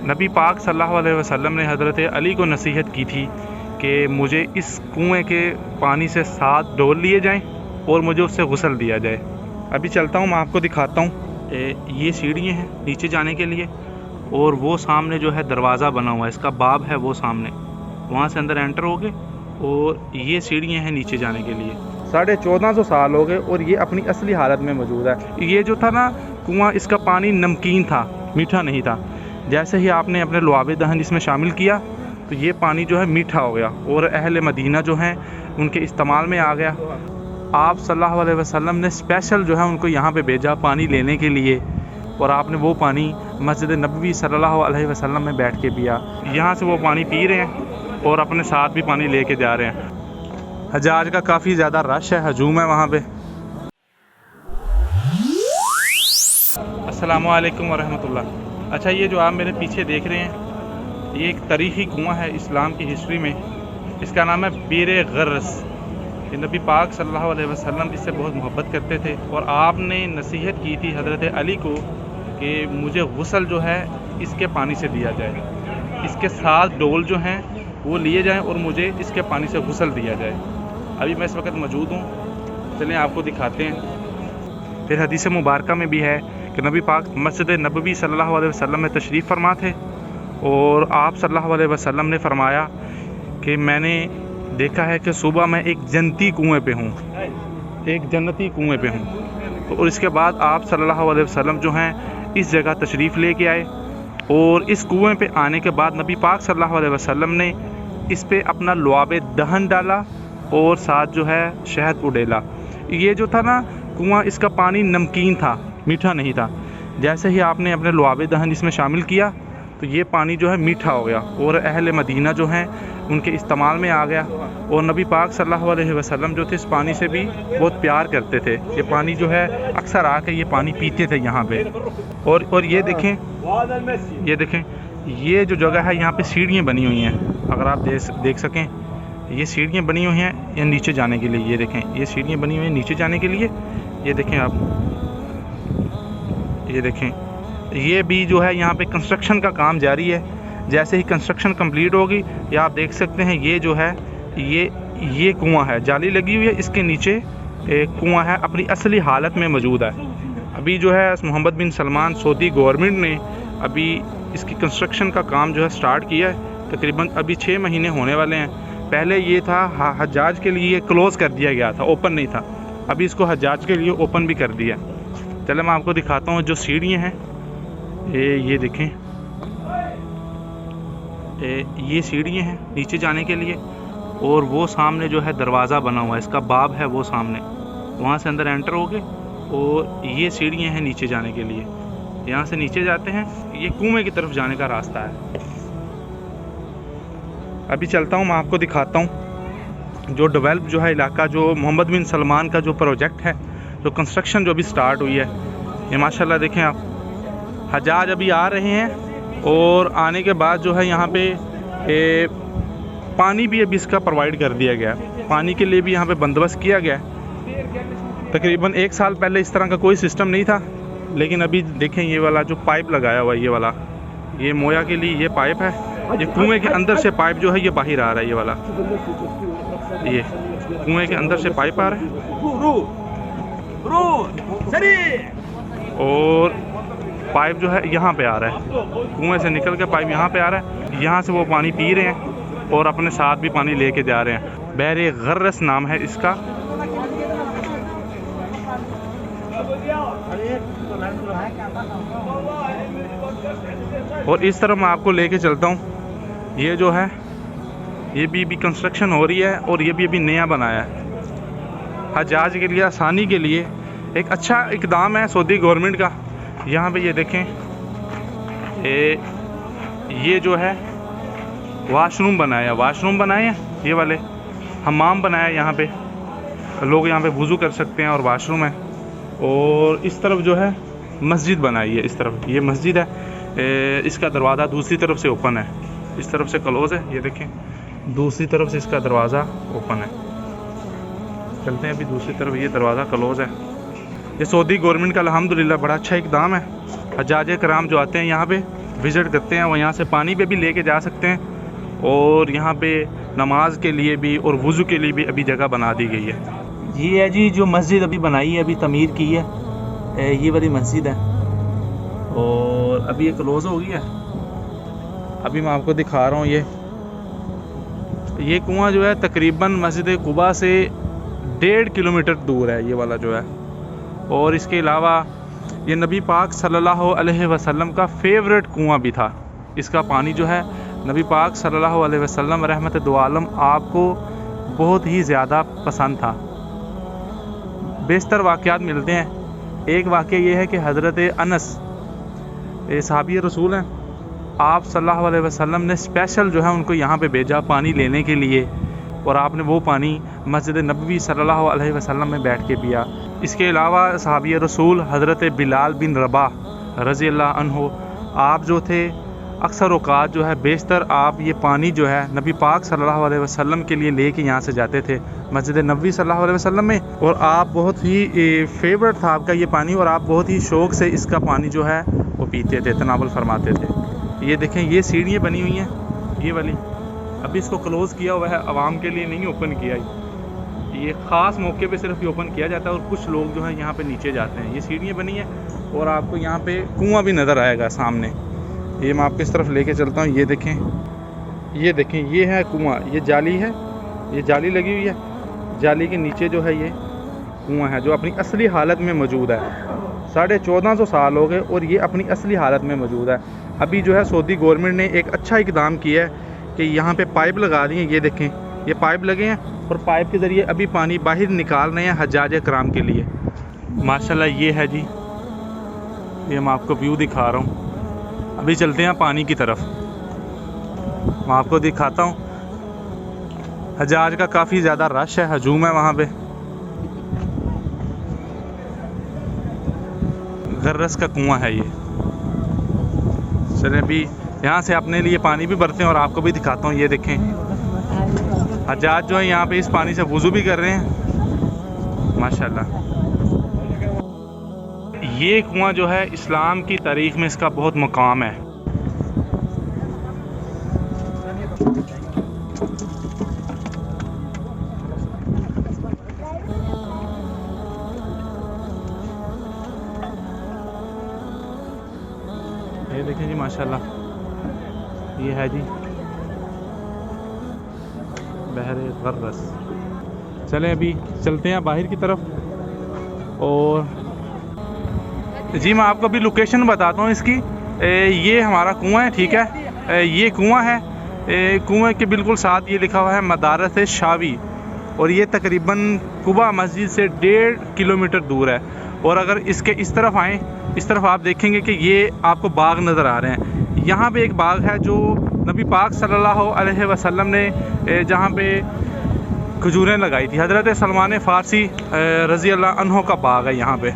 नबी पाक सल्लल्लाहु अलैहि वसल्लम ने हज़रत अली को नसीहत की थी कि मुझे इस कुएं के पानी से 7 डोल लिए जाएं और मुझे उससे गुस्ल दिया जाए। अभी चलता हूँ, मैं आपको दिखाता हूँ। ये सीढ़ियाँ हैं नीचे जाने के लिए, और वो सामने जो है दरवाज़ा बना हुआ है, इसका बाब है वो सामने, वहाँ से अंदर एंटर हो गए। और ये सीढ़ियाँ हैं नीचे जाने के लिए। 1450 साल हो गए और ये अपनी असली हालत में मौजूद है। ये जो था ना कुआं, इसका पानी नमकीन था, मीठा नहीं था। जैसे ही आपने अपने लुआब दहन इसमें शामिल किया तो ये पानी जो है मीठा हो गया और अहले मदीना जो हैं उनके इस्तेमाल में आ गया। आप सल्लल्लाहु अलैहि वसल्लम ने स्पेशल जो है उनको यहाँ पे भेजा पानी लेने के लिए, और आपने वो पानी मस्जिद नबवी सल्लल्लाहु अलैहि वसल्लम में बैठ के पिया। यहाँ से वो पानी पी रहे हैं और अपने साथ भी पानी लेके जा रहे हैं। हजाज का काफ़ी ज़्यादा रश है, हजूम है वहाँ पे। अस्सलामु अलैकुम वरहमतुल्लाह। अच्छा, ये जो आप मेरे पीछे देख रहे हैं, ये एक तारीख़ी कुआं है इस्लाम की हिस्ट्री में। इसका नाम है बीर गर्रस। ये नबी पाक सल्लल्लाहु अलैहि वसल्लम इससे बहुत मोहब्बत करते थे, और आपने नसीहत की थी हज़रत अली को कि मुझे गुस्ल जो है इसके पानी से दिया जाए, इसके 7 डोल जो हैं वो लिए जाएं और मुझे इसके पानी से गुस्ल दिया जाए। अभी मैं इस वक्त मौजूद हूँ, चलें आपको दिखाते हैं। फिर हदीस मुबारका में भी है कि नबी पाक मस्जिद नबवी सल्लल्लाहु अलैहि वसल्लम में तशरीफ़ फरमा थे, और आप सल्लल्लाहु अलैहि वसल्लम ने फरमाया कि मैंने देखा है कि सुबह मैं एक जन्नती कुएं पे हूँ, एक जन्नती कुएं पे हूँ। तो और इसके बाद आप सल्लल्लाहु अलैहि वसल्लम जो हैं इस जगह तशरीफ़ लेके आए, और इस कुएं पे आने के बाद नबी पाक सल्लल्लाहु अलैहि वसल्लम ने इस पे अपना लुआब दहन डाला और साथ जो है शहद उड़ेला। ये जो था ना कुआं, इसका पानी नमकीन था, मीठा नहीं था। जैसे ही आपने अपने लुआब दहन इसमें शामिल किया तो ये पानी जो है मीठा हो गया और अहले मदीना जो हैं उनके इस्तेमाल में आ गया। और नबी पाक सल्लल्लाहु अलैहि वसल्लम जो थे इस पानी से भी बहुत प्यार करते थे। ये पानी जो है अक्सर आके ये पानी पीते थे यहाँ पे। और ये देखें, ये जो जगह है यहाँ पे सीढ़ियाँ बनी हुई हैं, अगर आप देख सकें, ये सीढ़ियाँ बनी हुई हैं ये नीचे जाने के लिए। ये देखें, ये सीढ़ियाँ बनी हुई हैं नीचे जाने के लिए। ये देखें आप, ये देखें, ये भी जो है यहाँ पे कंस्ट्रक्शन का काम जारी है। जैसे ही कंस्ट्रक्शन कंप्लीट होगी, ये आप देख सकते हैं, ये जो है ये कुआं है, जाली लगी हुई है, इसके नीचे एक कुआं है, अपनी असली हालत में मौजूद है। अभी जो है मोहम्मद बिन सलमान सऊदी गवर्नमेंट ने अभी इसकी कंस्ट्रक्शन का काम जो है स्टार्ट किया है। तकरीबन अभी 6 महीने होने वाले हैं। पहले ये था हज्जाज के लिए क्लोज़ कर दिया गया था, ओपन नहीं था। अभी इसको हज्जाज के लिए ओपन भी कर दिया। चलो मैं आपको दिखाता हूँ जो सीढ़ियाँ हैं। ये देखें, ये सीढ़ियाँ हैं नीचे जाने के लिए, और वो सामने जो है दरवाज़ा बना हुआ है, इसका बाब है वो सामने, वहाँ से अंदर एंटर हो गए। और ये सीढ़ियाँ हैं नीचे जाने के लिए, यहाँ से नीचे जाते हैं, ये कुएं की तरफ जाने का रास्ता है। अभी चलता हूँ, मैं आपको दिखाता हूँ जो डेवलप जो है इलाका, जो मोहम्मद बिन सलमान का जो प्रोजेक्ट है, जो कंस्ट्रक्शन जो अभी स्टार्ट हुई है, ये माशाल्लाह देखें आप, हज्जाज अभी आ रहे हैं। और आने के बाद जो है यहाँ पे पानी भी अभी इसका प्रोवाइड कर दिया गया है, पानी के लिए भी यहाँ पे बंदोबस्त किया गया है। तकरीबन 1 साल पहले इस तरह का कोई सिस्टम नहीं था, लेकिन अभी देखें ये वाला जो पाइप लगाया हुआ है, ये वाला, ये मोया के लिए ये पाइप है। ये कुएं के अंदर से पाइप जो है ये बाहर आ रहा है, ये वाला, ये कुएं के अंदर से पाइप आ रहा है, और पाइप जो है यहाँ पे आ रहा है, कुएं से निकल के पाइप यहाँ पे आ रहा है। यहाँ से वो पानी पी रहे हैं और अपने साथ भी पानी लेके जा रहे हैं। बीर गर्रस नाम है इसका। और इस तरह मैं आपको लेके चलता हूँ। ये जो है ये भी कंस्ट्रक्शन हो रही है, और ये भी अभी नया बनाया है। हज्जाज के लिए आसानी के लिए एक अच्छा इकदाम है सऊदी गवर्नमेंट का। यहाँ पे ये देखें, ये जो है वाशरूम बनाए हैं, ये वाले हमाम बनाया है। यहाँ पे लोग यहाँ पे वुज़ू कर सकते हैं और वाशरूम है। और इस तरफ जो है मस्जिद बनाई है, इस तरफ ये मस्जिद है। इसका दरवाज़ा दूसरी तरफ से ओपन है, इस तरफ से क्लोज़ है। ये देखें, दूसरी तरफ से इसका दरवाज़ा ओपन है। चलते हैं अभी दूसरी तरफ, ये दरवाज़ा क्लोज़ है। ये सऊदी गवर्नमेंट का अल्हम्दुलिल्लाह बड़ा अच्छा इक़दाम है। हज्जाज कराम जो आते हैं यहाँ पे, विज़िट करते हैं, वो यहाँ से पानी पे भी लेके जा सकते हैं और यहाँ पे नमाज के लिए भी और वज़ू के लिए भी अभी जगह बना दी गई है। ये है जी जो मस्जिद अभी बनाई है, अभी तमीर की है, ये वाली मस्जिद है और अभी ये क्लोज़ हो गई है। अभी मैं आपको दिखा रहा हूँ ये कुआं जो है तकरीबन मस्जिद कुबा से 1.5 किलोमीटर दूर है, ये वाला जो है। और इसके अलावा ये नबी पाक सल्लल्लाहु अलैहि वसल्लम का फेवरेट कुआं भी था। इसका पानी जो है नबी पाक सल्लल्लाहु अलैहि वसल्लम रहमत दो आलम आपको बहुत ही ज़्यादा पसंद था। बेशतर वाक़यात मिलते हैं। एक वाक़या ये है कि हज़रत अनस सहाबी रसूल हैं, आप सल्लल्लाहु अलैहि वसल्लम ने स्पेशल जो है उनको यहाँ पे भेजा पानी लेने के लिए और आपने वो पानी मस्जिद नबवी सल्लल्लाहु अलैहि वसल्लम में बैठ के पिया। इसके अलावा सहाबी रसूल हज़रत बिलाल बिन रबाह रज़ी अल्लाह अन्हु, आप जो थे अक्सर औक़ात जो है बेशतर आप ये पानी जो है नबी पाक सल्लल्लाहु अलैहि वसल्लम के लिए लेके यहाँ से जाते थे मस्जिद नबवी सल्लल्लाहु अलैहि वसल्लम में, और आप बहुत ही फेवरेट था आपका ये पानी और आप बहुत ही शौक़ से इसका पानी जो है वो पीते थे, तनावल फरमाते थे। ये देखें, ये सीढ़ियाँ बनी हुई हैं, ये वाली अभी इसको क्लोज़ किया हुआ है, आवाम के लिए नहीं ओपन किया। ये ख़ास मौके पे सिर्फ ये ओपन किया जाता है और कुछ लोग जो हैं यहाँ पे नीचे जाते हैं। ये सीढ़ियाँ बनी हैं और आपको यहाँ पे कुआं भी नज़र आएगा सामने। ये मैं आपको इस तरफ लेके चलता हूँ। ये देखें, ये है कुआं, ये जाली है, ये जाली लगी हुई है। जाली के नीचे जो है ये कुआं है जो अपनी असली हालत में मौजूद है। 1450 साल हो गए और ये अपनी असली हालत में मौजूद है। अभी जो है सऊदी गवर्नमेंट ने एक अच्छा इक़दाम किया है कि यहाँ पे पाइप लगा दिए। ये देखें, ये पाइप लगे हैं और पाइप के ज़रिए अभी पानी बाहर निकाल रहे हैं हज्जाज कराम के लिए। माशाल्लाह ये है जी, ये मैं आपको व्यू दिखा रहा हूँ। अभी चलते हैं पानी की तरफ, मैं आपको दिखाता हूँ। हज्जाज का काफ़ी ज़्यादा रश है, हजूम है वहाँ पे। गर्रस का कुआं है ये। चलें अभी यहाँ से अपने लिए पानी भी भरते हैं और आपको भी दिखाता हूँ। ये देखें, हज्जाज जो है यहाँ पे इस पानी से वज़ू भी कर रहे हैं माशाल्लाह। ये कुआं जो है इस्लाम की तारीख़ में इसका बहुत मकाम है। ये देखें जी माशाल्लाह, ये है जी बहरे गर्रस। चलें अभी चलते हैं बाहर की तरफ और जी मैं आपको अभी लोकेशन बताता हूँ इसकी। ये हमारा कुआं है, ठीक है। ये कुआं है, कुएं के बिल्कुल साथ ये लिखा हुआ है मदारस शावी और ये तकरीबन कुबा मस्जिद से 1.5 किलोमीटर दूर है। और अगर इसके इस तरफ आएँ, इस तरफ आप देखेंगे कि ये आपको बाग नज़र आ रहे हैं। यहाँ पे एक बाग है जो नबी पाक सल्लल्लाहु अलैहि वसल्लम ने जहाँ पे खजूरें लगाई थी, हज़रत सलमान फ़ारसी रज़ी अल्लाह अन्हु का बाग है यहाँ पे।